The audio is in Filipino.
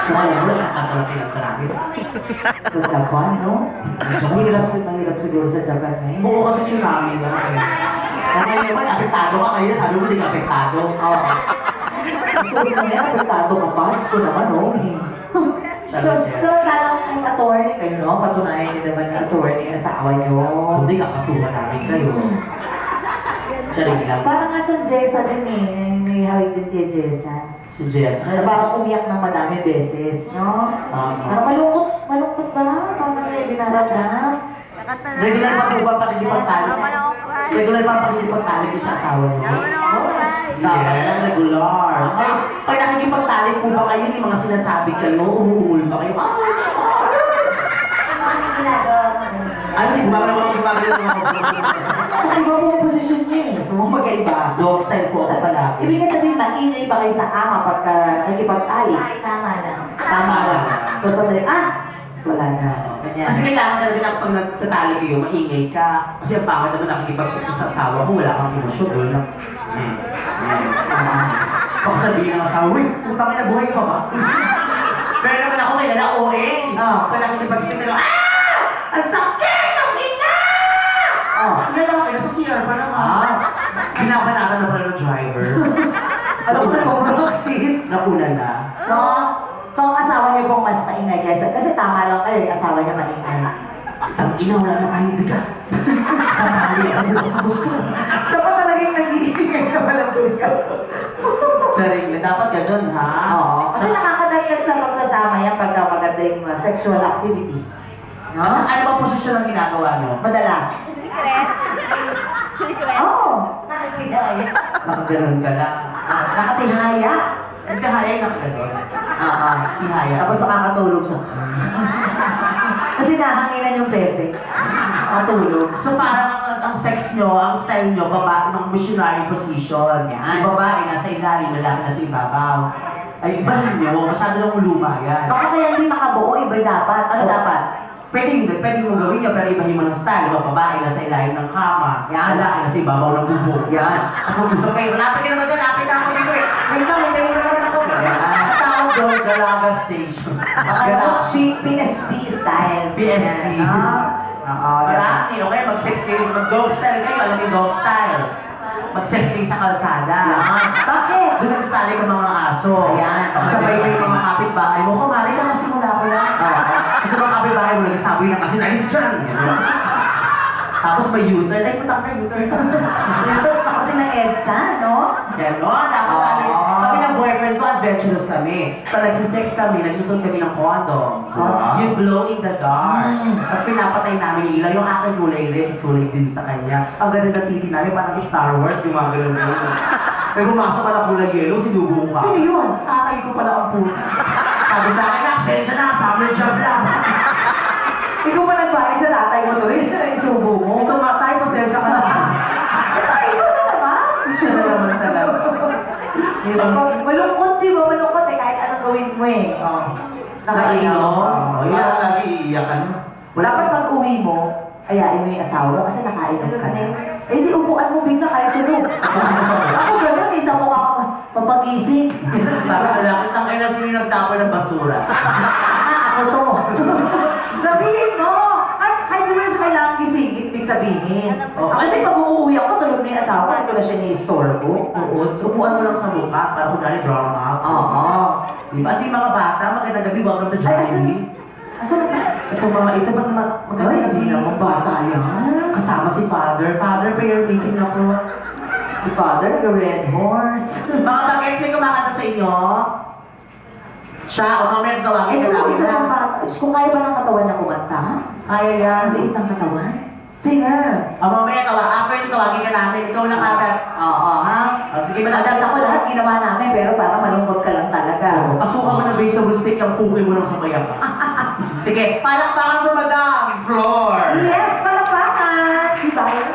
Kung alam mo, sa katalaki ng karami. Sa Japan, no? Mahirap siguro sa Japan na yun. Oo, kasi tsunami na. Kaya naman, apektado ka kayo. Sabi mo, di ka apektado. Oo. So, kaya apektado ka pa. Gusto naman, no? So, lalang ang attorney kayo, no? Patunayan niyo naman ang attorney, asawa niyo. Hindi kakasuhan namin kayo. Charing lang. Parang nga siyang Jessa din eh. May hawig din kay Jessa. Si Jess. Parang umiyak ng madaming beses, no? Parang malungkot ba? Parang may dinaramdam. Regular pa po ba pakikipagtalik? Regular pa pakikipagtalik yung sa asawa niyo? Dapat lang regular. Pag nakikipagtalik po ba kayo, yung mga sinasabi kayo, umuungol ba kayo? Ano, di ba naman gumagano ng mga Saka iba po ang posisyon niya eh. So, magkaiba. dog style po ako pala. Ibig sabihin, maingay ba kayo sa ama pagka nakikipagtali? Tama lang. Tama lang. So, sabi, wala na. Ganyan. Kasi kailangan talaga na pag nagtatali kayo, maingay ka. Kasi ang pangit naman nakikipagsit sa asawa mo, wala kang emosyon doon. Baka sabihin ng asawa, uy, putang ina, buhay ka ba? Pero naman ako kilala, OA. Pag nakikipagsit ka, ang sakit! Ang ina! Lalaki, nasa CR pa naman. Binabanatan na pala ng driver. Alam mo na mag-practice. Nauna na. No? So, ang asawa niyo pong mas maingay kaysa, kasi tama lang kayo, yung asawa niya maingay. Ang ina, wala na tayong bigas. Pamali ang bukas sa gusto. Siya pa talagang nag-iingay na walang bigas. Charing na, dapat ganun ha? Oo. Kasi nakakadagdag sa pagsasama yan pagka maganda yung sexual activities. No? Ano bang posisyon ang ginagawa nyo? Madalas. Oo. Nakaganon ka lang. Nakatihaya. Nagkahaya nakaganon. Oo. Ihaya. Tapos nakakatulog siya. Kasi nahanginan yung pepe. Nakatulog. So parang ang sex nyo, ang style nyo, babae, mga missionary position. Yan. Yung babae nasa ilalim, lalaki nasa ibabaw. Ay, iba nyo, masyado lang luma yan. Baka kaya hindi makabuo, iba dapat. Ano dapat? Pwede mo gawin yan, pero ibahin mo ng style. Yung babae nasa ilalim ng kama, Yan. lalaki nasa ibabaw ng bubog. Yan. Tapos mag-gusto kayo, lapit ka naman dyan, lapit na ako dito eh. Wait lang, hindi mo naman ako. Yan. At tawag doon, Galaga Station. Baka PSP style. PSP. Yan, oo. Marami, okay? Mag-sex kayo, mag-dog style kayo, alam niyo dog style. Mag-sex kayo sa kalsada. Yan. Bakit? Doon nagtatali ka mga aso. Ayan. Sabay kayo sa mga kapitbahay mo, kumari ka kasi mula ko lang. Kasi mga kapitbahay mo nagsasabi na kasi nalis dyan. Tapos may U-turn, ay putak na U-turn. Ako din ng EDSA, no? Ganon, kami ng boyfriend ko, adventurous kami. Pag nagsisex kami, nagsusot kami ng condom. You glow in the dark. Tapos pinapatay namin yung ilaw. Yung aking kulay red is kulay din sa kanya. Ang ganda ng titi namin, parang Star Wars, yung mga ganun ganun. Pero pumasok ka na kulay yellow, sinubong ka. Sino yun? Tatay ko pala ang puta. Sabi sa akin, absensya na, summer job lang. Ikaw ba nagbayad sa tatay mo to rin? Isubo mo? Ito matay, pasensya ka na. Ito, ikaw na naman! Siya na naman talaga. Diba? Malungkot, di ba? Malungkot eh, kahit anong gawin mo eh. Oh. Nakainom. Oh, yan, lagi iiyakan. Dapat pag-uwi mo, ayain mo yung asawa mo kasi nakainom ka na. Eh di upuan mo bigla kahit tulog. Ako gano'n, isa mo ka mapagising. Sabi ko lang, kitang ina sino nagtapon ng basura. Ako to. Sabihin mo! Ay, kahit di mo siya kailangan gisingin, ibig sabihin. Ako din pag uuwi ako, tulog na yung asawa, ito na siya ni-store ko. Oo, subuan mo lang sa mukha para kung dali brown out. Oo. Diba? At yung mga bata, magandang gabi, welcome to Ay, Jollibee. asan ba? Ito mga ito, ba't magandang gabi naman? Bata yan. Kasama si Father. Father, prayer meeting na po. Si Father, nag-red horse. Mga bagets, may kumakanta sa inyo? Siya, o mamaya tawagin ka namin Ito na. ang bata. Kung kaya ba ng katawan niya kumanta? Kaya yan. Ang liit ng katawan? Singer. O mamaya after nito tawagin ka namin, ikaw na kagad. Oo, ha? O sige, Madagdag ko lahat ginawa namin, pero para malungkot ka lang talaga. Pasukan mo ng baseball stick, yung puki mo ng sumayak ka. Sige, palakpakan for Madam Floor! Yes, palakpakan! Diba?